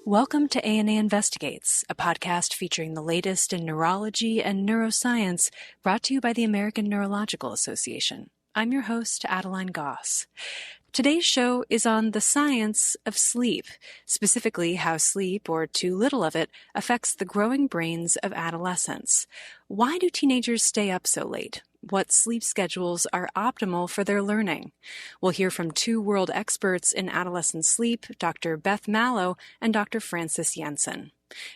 Welcome to A&A Investigates, a podcast featuring the latest in neurology and neuroscience, brought to you by the American Neurological Association. I'm your host, Adeline Goss. Today's show is on the science of sleep, specifically how sleep, or too little of it, affects the growing brains of adolescents. Why do teenagers stay up so late? What sleep schedules are optimal for their learning? We'll hear from two world experts in adolescent sleep, Dr. Beth Malow and Dr. Frances Jensen.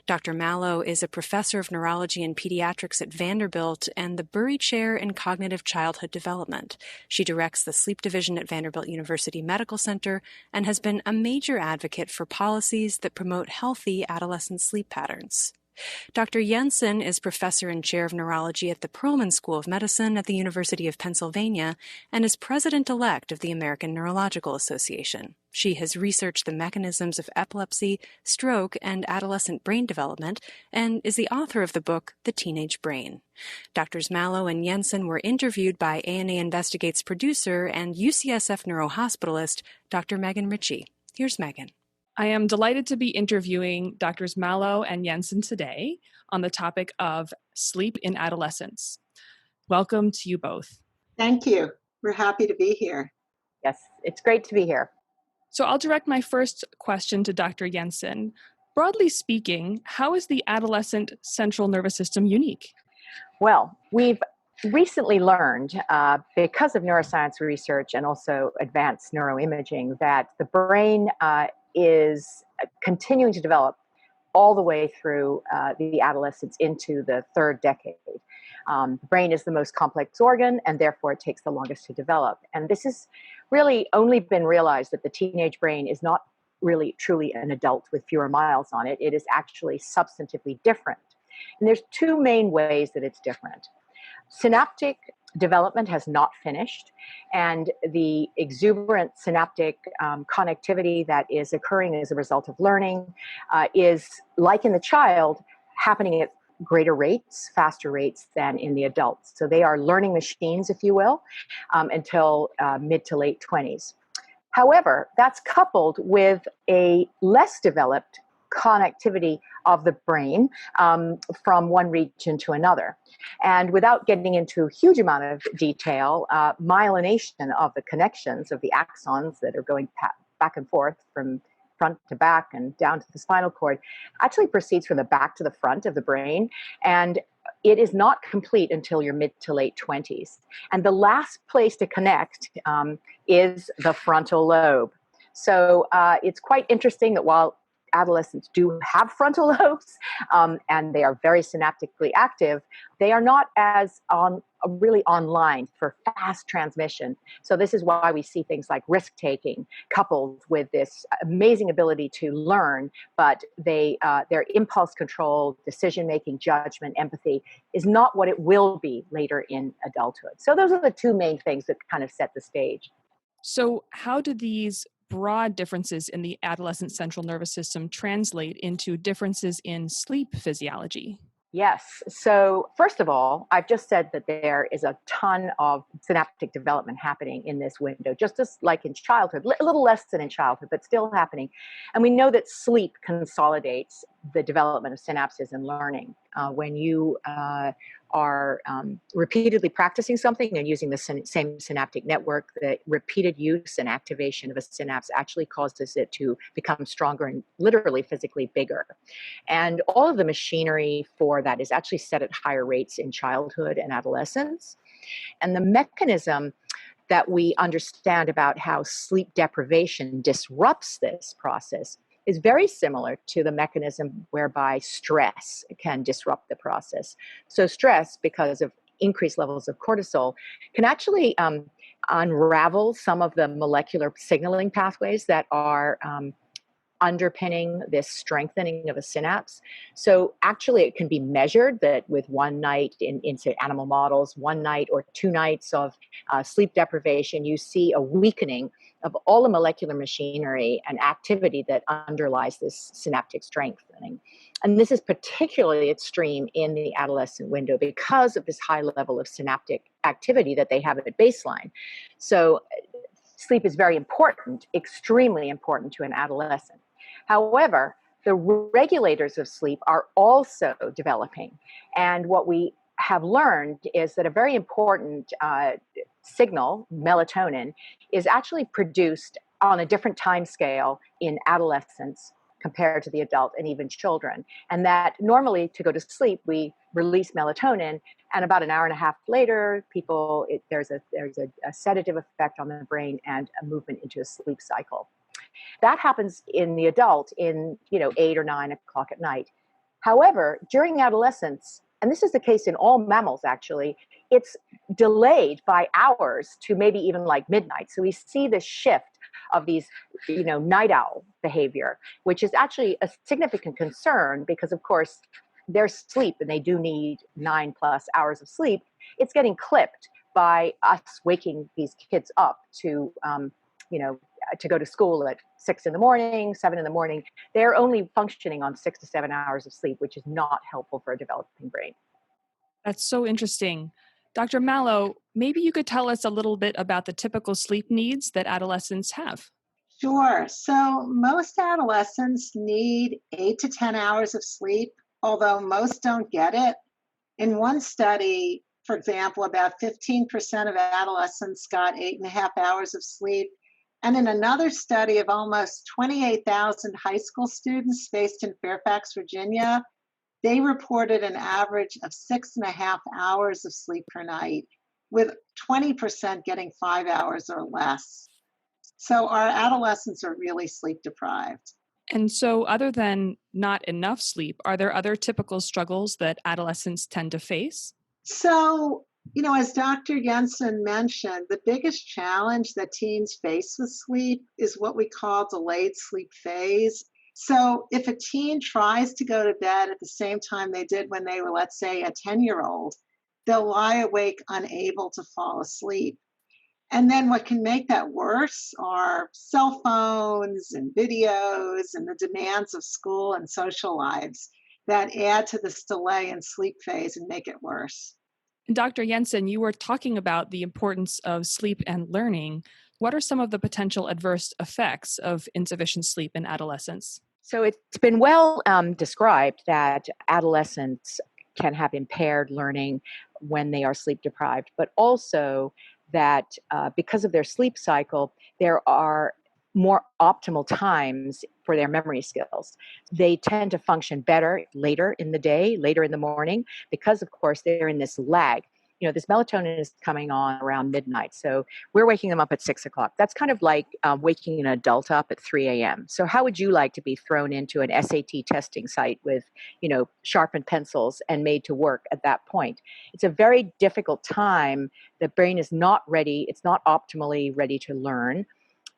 Dr. Malow is a professor of neurology and pediatrics at Vanderbilt and the Burry Chair in Cognitive Childhood Development. She directs the sleep division at Vanderbilt University Medical Center and has been a major advocate for policies that promote healthy adolescent sleep patterns. Dr. Jensen is professor and chair of neurology at the Perelman School of Medicine at the University of Pennsylvania and is president-elect of the American Neurological Association. She has researched the mechanisms of epilepsy, stroke, and adolescent brain development and is the author of the book, The Teenage Brain. Drs. Malow and Jensen were interviewed by A&A Investigates producer and UCSF Neurohospitalist, Dr. Richie. Here's Megan. I am delighted to be interviewing Drs. Malow and Jensen today on the topic of sleep in adolescence. Welcome to you both. Thank you. We're happy to be here. Yes, it's great to be here. So I'll direct my first question to Dr. Jensen. Broadly speaking, how is the adolescent central nervous system unique? Well, we've recently learned, because of neuroscience research and also advanced neuroimaging, that the brain is continuing to develop all the way through the adolescence into the third decade. The brain is the most complex organ, and therefore it takes the longest to develop. And this has really only been realized that the teenage brain is not really truly an adult with fewer miles on it. It is actually substantively different. And there's two main ways that it's different. Synaptic development has not finished, and the exuberant synaptic connectivity that is occurring as a result of learning is, like in the child, happening at greater rates, faster rates than in the adults. So they are learning machines, if you will, until mid to late 20s. However, that's coupled with a less developed connectivity of the brain from one region to another. And without getting into a huge amount of detail, myelination of the connections of the axons that are going back and forth from front to back and down to the spinal cord actually proceeds from the back to the front of the brain. And it is not complete until your mid to late 20s. And the last place to connect is the frontal lobe. So it's quite interesting that while adolescents do have frontal lobes, and they are very synaptically active, they are not as really online for fast transmission. So this is why we see things like risk-taking coupled with this amazing ability to learn, but their impulse control, decision-making, judgment, empathy is not what it will be later in adulthood. So those are the two main things that kind of set the stage. So how do these broad differences in the adolescent central nervous system translate into differences in sleep physiology? Yes. So first of all, I've just said that there is a ton of synaptic development happening in this window, just as like in childhood, a little less than in childhood, but still happening. And we know that sleep consolidates the development of synapses and learning. When you are repeatedly practicing something and using the same synaptic network, the repeated use and activation of a synapse actually causes it to become stronger and literally physically bigger. And all of the machinery for that is actually set at higher rates in childhood and adolescence. And the mechanism that we understand about how sleep deprivation disrupts this process is very similar to the mechanism whereby stress can disrupt the process. So stress, because of increased levels of cortisol, can actually unravel some of the molecular signaling pathways that are underpinning this strengthening of a synapse. So actually it can be measured that with one night in animal models, 1 night or 2 nights of sleep deprivation, you see a weakening of all the molecular machinery and activity that underlies this synaptic strengthening. And this is particularly extreme in the adolescent window because of this high level of synaptic activity that they have at baseline. So sleep is very important, extremely important to an adolescent. However, the regulators of sleep are also developing. And what we have learned is that a very important signal, melatonin, is actually produced on a different time scale in adolescents compared to the adult and even children. And that normally to go to sleep, we release melatonin, and about an hour and a half later, there's a sedative effect on the brain and a movement into a sleep cycle. That happens in the adult in 8 or 9 o'clock at night. However, during adolescence, and this is the case in all mammals actually, it's delayed by hours to maybe even like midnight. So we see this shift of these, night owl behavior, which is actually a significant concern because, of course, their sleep, and they do need 9+ hours of sleep, it's getting clipped by us waking these kids up to go to school at 6 in the morning, 7 in the morning. They're only functioning on 6 to 7 hours of sleep, which is not helpful for a developing brain. That's so interesting. Dr. Malow, maybe you could tell us a little bit about the typical sleep needs that adolescents have. Sure. So most adolescents need 8 to 10 hours of sleep, although most don't get it. In one study, for example, about 15% of adolescents got 8.5 hours of sleep. And in another study of almost 28,000 high school students based in Fairfax, Virginia, they reported an average of 6.5 hours of sleep per night, with 20% getting 5 hours or less. So our adolescents are really sleep deprived. And so other than not enough sleep, are there other typical struggles that adolescents tend to face? So, as Dr. Jensen mentioned, the biggest challenge that teens face with sleep is what we call delayed sleep phase. So if a teen tries to go to bed at the same time they did when they were, let's say, a 10-year-old, they'll lie awake unable to fall asleep. And then what can make that worse are cell phones and videos and the demands of school and social lives that add to this delay in sleep phase and make it worse. Dr. Jensen, you were talking about the importance of sleep and learning. What are some of the potential adverse effects of insufficient sleep in adolescents? So it's been well described that adolescents can have impaired learning when they are sleep deprived, but also that because of their sleep cycle, there are more optimal times for their memory skills. They tend to function better later in the day, later in the morning, because of course they're in this lag. This melatonin is coming on around midnight. So we're waking them up at 6 o'clock. That's kind of like waking an adult up at 3 a.m. So how would you like to be thrown into an SAT testing site with, sharpened pencils and made to work at that point? It's a very difficult time. The brain is not ready. It's not optimally ready to learn.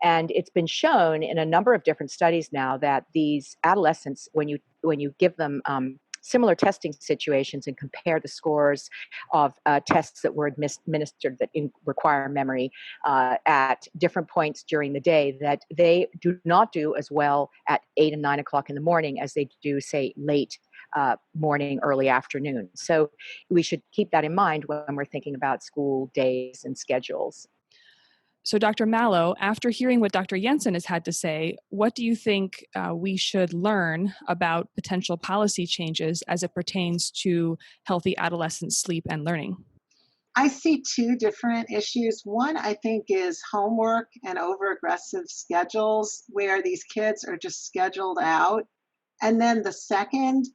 And it's been shown in a number of different studies now that these adolescents, when you give them similar testing situations and compare the scores of tests that were administered that require memory at different points during the day, that they do not do as well at 8 and 9 o'clock in the morning as they do, say, late morning, early afternoon. So we should keep that in mind when we're thinking about school days and schedules. So Dr. Malow, after hearing what Dr. Jensen has had to say, what do you think we should learn about potential policy changes as it pertains to healthy adolescent sleep and learning? I see two different issues. One, I think, is homework and over-aggressive schedules where these kids are just scheduled out. And then the second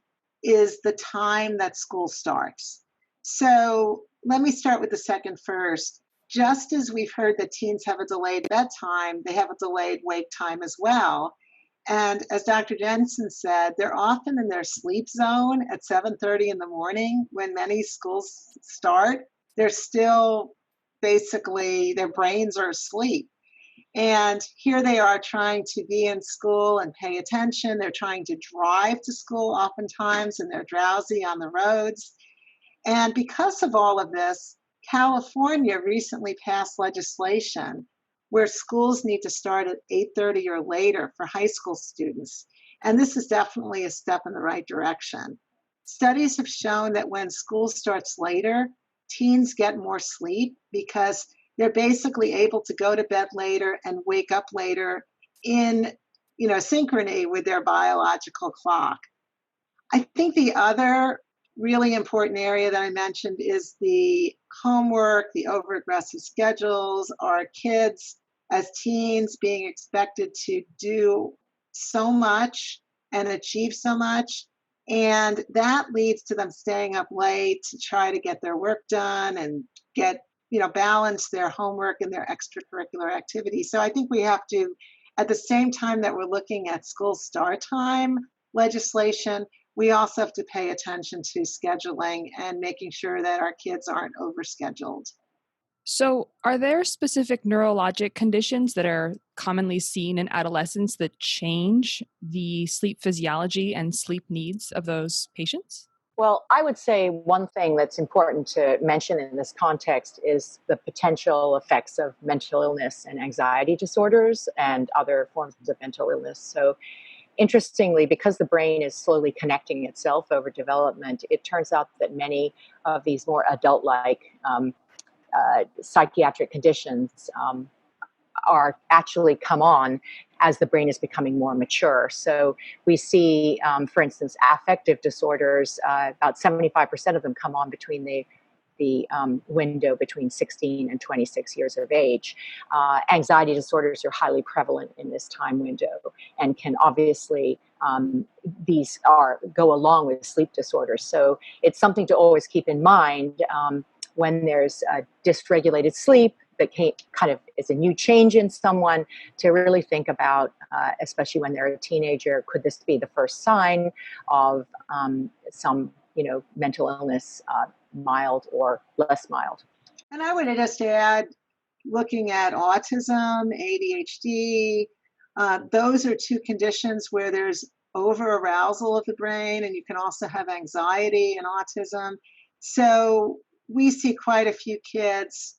is the time that school starts. So let me start with the second first. Just as we've heard that teens have a delayed bedtime, they have a delayed wake time as well. And as Dr. Jensen said, they're often in their sleep zone at 7:30 in the morning when many schools start. They're still basically, their brains are asleep. And here they are trying to be in school and pay attention. They're trying to drive to school oftentimes, and they're drowsy on the roads. And because of all of this, California recently passed legislation where schools need to start at 8:30 or later for high school students. And this is definitely a step in the right direction. Studies have shown that when school starts later, teens get more sleep because they're basically able to go to bed later and wake up later in, synchrony with their biological clock. I think the other really important area that I mentioned is the homework, the overaggressive schedules, our kids as teens being expected to do so much and achieve so much. And that leads to them staying up late to try to get their work done and balance their homework and their extracurricular activities. So I think we have to, at the same time that we're looking at school start time legislation, we also have to pay attention to scheduling and making sure that our kids aren't overscheduled. So, are there specific neurologic conditions that are commonly seen in adolescents that change the sleep physiology and sleep needs of those patients? Well, I would say one thing that's important to mention in this context is the potential effects of mental illness and anxiety disorders and other forms of mental illness. So, interestingly, because the brain is slowly connecting itself over development, it turns out that many of these more adult-like psychiatric conditions are actually come on as the brain is becoming more mature. So we see, for instance, affective disorders, about 75% of them come on between the window between 16 and 26 years of age. Anxiety disorders are highly prevalent in this time window and can obviously, go along with sleep disorders. So it's something to always keep in mind when there's dysregulated sleep that kind of is a new change in someone, to really think about, especially when they're a teenager, could this be the first sign of some mental illness, mild or less mild. And I would just add, looking at autism, ADHD, those are two conditions where there's over-arousal of the brain, and you can also have anxiety and autism. So we see quite a few kids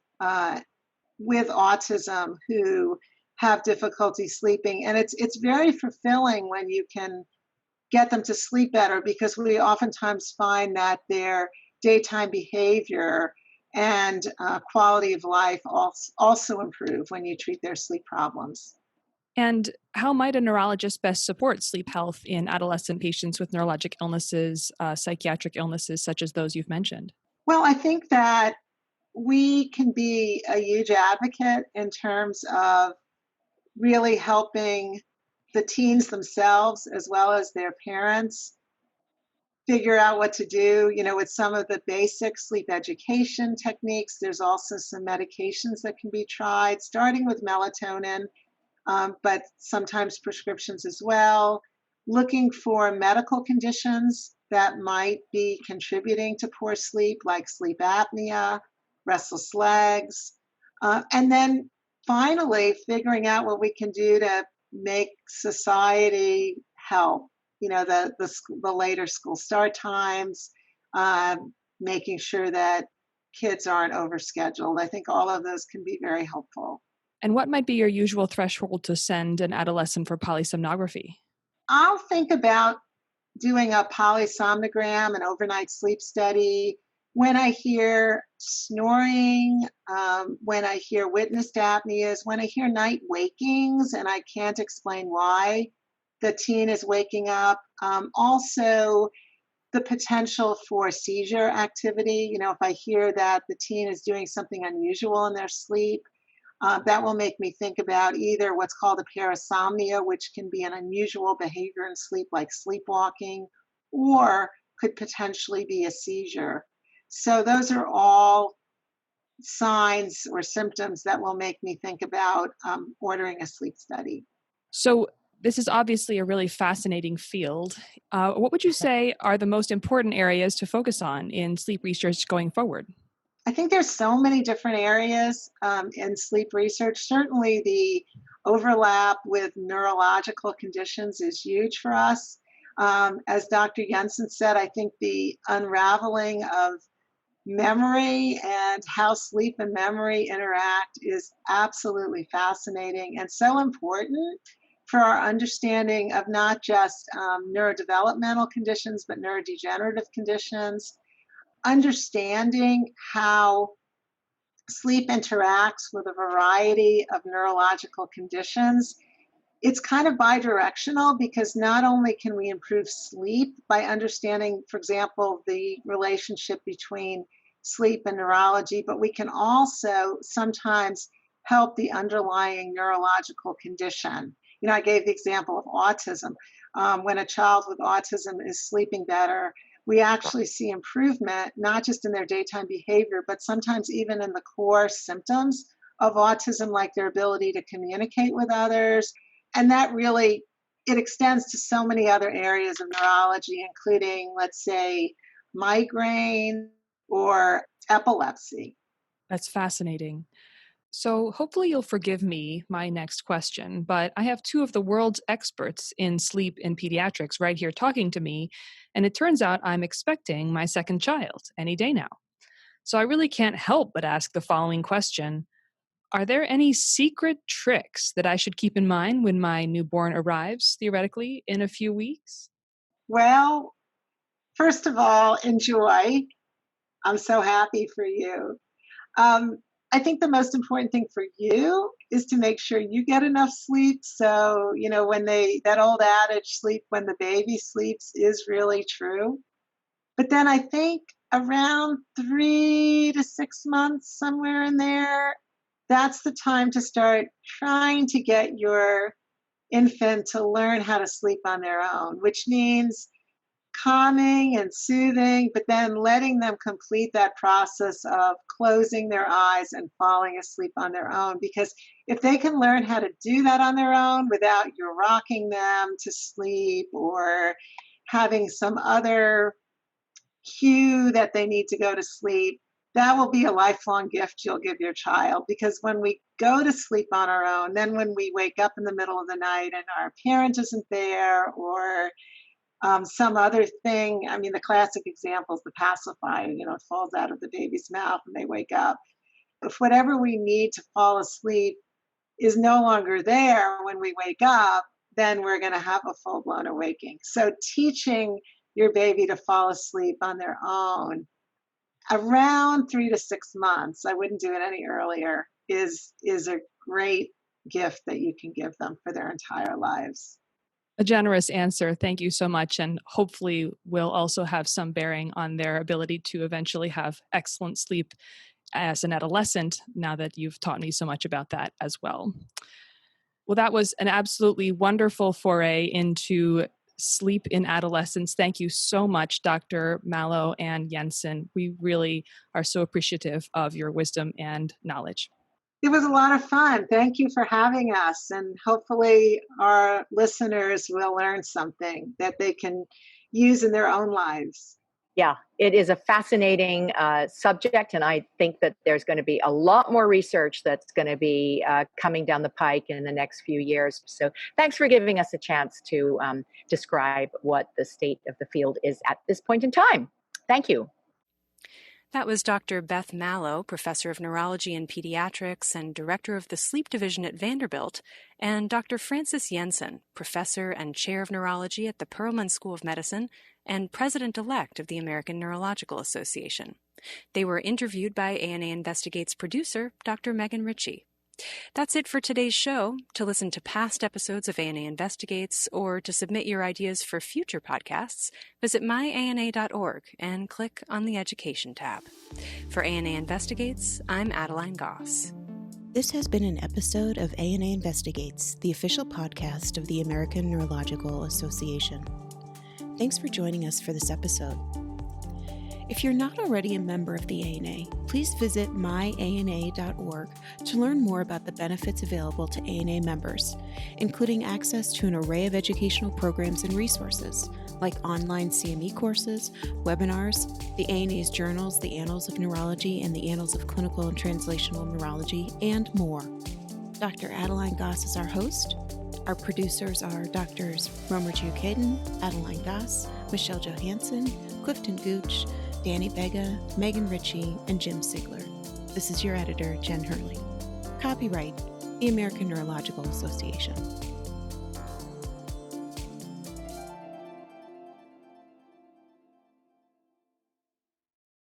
with autism who have difficulty sleeping, and it's very fulfilling when you can get them to sleep better, because we oftentimes find that their daytime behavior and quality of life also improve when you treat their sleep problems. And how might a neurologist best support sleep health in adolescent patients with neurologic illnesses, psychiatric illnesses such as those you've mentioned? Well, I think that we can be a huge advocate in terms of really helping the teens themselves as well as their parents figure out what to do, with some of the basic sleep education techniques. There's also some medications that can be tried, starting with melatonin, but sometimes prescriptions as well, looking for medical conditions that might be contributing to poor sleep, like sleep apnea, restless legs, and then finally figuring out what we can do to make society help. The later school start times, making sure that kids aren't overscheduled. I think all of those can be very helpful. And what might be your usual threshold to send an adolescent for polysomnography? I'll think about doing a polysomnogram, an overnight sleep study, when I hear snoring, when I hear witnessed apneas, when I hear night wakings and I can't explain why the teen is waking up. Also, the potential for seizure activity. If I hear that the teen is doing something unusual in their sleep, that will make me think about either what's called a parasomnia, which can be an unusual behavior in sleep like sleepwalking, or could potentially be a seizure. So those are all signs or symptoms that will make me think about ordering a sleep study. So this is obviously a really fascinating field. What would you say are the most important areas to focus on in sleep research going forward? I think there's so many different areas in sleep research. Certainly the overlap with neurological conditions is huge for us. As Dr. Jensen said, I think the unraveling of memory and how sleep and memory interact is absolutely fascinating and so important for our understanding of not just neurodevelopmental conditions, but neurodegenerative conditions. Understanding how sleep interacts with a variety of neurological conditions it's kind of bidirectional because not only can we improve sleep by understanding, for example, the relationship between sleep and neurology, but we can also sometimes help the underlying neurological condition. I gave the example of autism. When a child with autism is sleeping better, we actually see improvement, not just in their daytime behavior, but sometimes even in the core symptoms of autism, like their ability to communicate with others. And that really, it extends to so many other areas of neurology, including, let's say, migraine or epilepsy. That's fascinating. So hopefully you'll forgive me my next question, but I have two of the world's experts in sleep and pediatrics right here talking to me, and it turns out I'm expecting my second child any day now. So I really can't help but ask the following question. Are there any secret tricks that I should keep in mind when my newborn arrives, theoretically, in a few weeks? Well, first of all, enjoy. I'm so happy for you. I think the most important thing for you is to make sure you get enough sleep. So, when that old adage, sleep when the baby sleeps, is really true. But then I think around 3 to 6 months, somewhere in there, that's the time to start trying to get your infant to learn how to sleep on their own, which means calming and soothing, but then letting them complete that process of closing their eyes and falling asleep on their own. Because if they can learn how to do that on their own without you rocking them to sleep or having some other cue that they need to go to sleep, that will be a lifelong gift you'll give your child. Because when we go to sleep on our own, then when we wake up in the middle of the night and our parent isn't there, or some other thing. I mean, the classic example is the pacifier, it falls out of the baby's mouth and they wake up. If whatever we need to fall asleep is no longer there when we wake up, then we're going to have a full-blown awakening. So teaching your baby to fall asleep on their own around 3 to 6 months, I wouldn't do it any earlier, is a great gift that you can give them for their entire lives. A generous answer. Thank you so much. And hopefully will also have some bearing on their ability to eventually have excellent sleep as an adolescent, now that you've taught me so much about that as well. Well, that was an absolutely wonderful foray into sleep in adolescence. Thank you so much, Dr. Malow and Jensen. We really are so appreciative of your wisdom and knowledge. It was a lot of fun. Thank you for having us. And hopefully our listeners will learn something that they can use in their own lives. Yeah, it is a fascinating subject. And I think that there's going to be a lot more research that's going to be coming down the pike in the next few years. So thanks for giving us a chance to describe what the state of the field is at this point in time. Thank you. That was Dr. Beth Malow, Professor of Neurology and Pediatrics and Director of the Sleep Division at Vanderbilt, and Dr. Frances Jensen, Professor and Chair of Neurology at the Perelman School of Medicine and President-elect of the American Neurological Association. They were interviewed by ANA Investigates producer, Dr. Megan Richie. That's it for today's show. To listen to past episodes of ANA Investigates or to submit your ideas for future podcasts, visit myana.org and click on the Education tab. For ANA Investigates, I'm Adeline Goss. This has been an episode of ANA Investigates, the official podcast of the American Neurological Association. Thanks for joining us for this episode. If you're not already a member of the ANA, please visit myana.org to learn more about the benefits available to ANA members, including access to an array of educational programs and resources, like online CME courses, webinars, the ANA's journals, the Annals of Neurology and the Annals of Clinical and Translational Neurology, and more. Dr. Adeline Goss is our host. Our producers are Drs. Romer Giucaden, Adeline Goss, Michelle Johansson, Clifton Gooch, Danny Vega, Megan Ritchie, and Jim Sigler. This is your editor, Jen Hurley. Copyright, the American Neurological Association.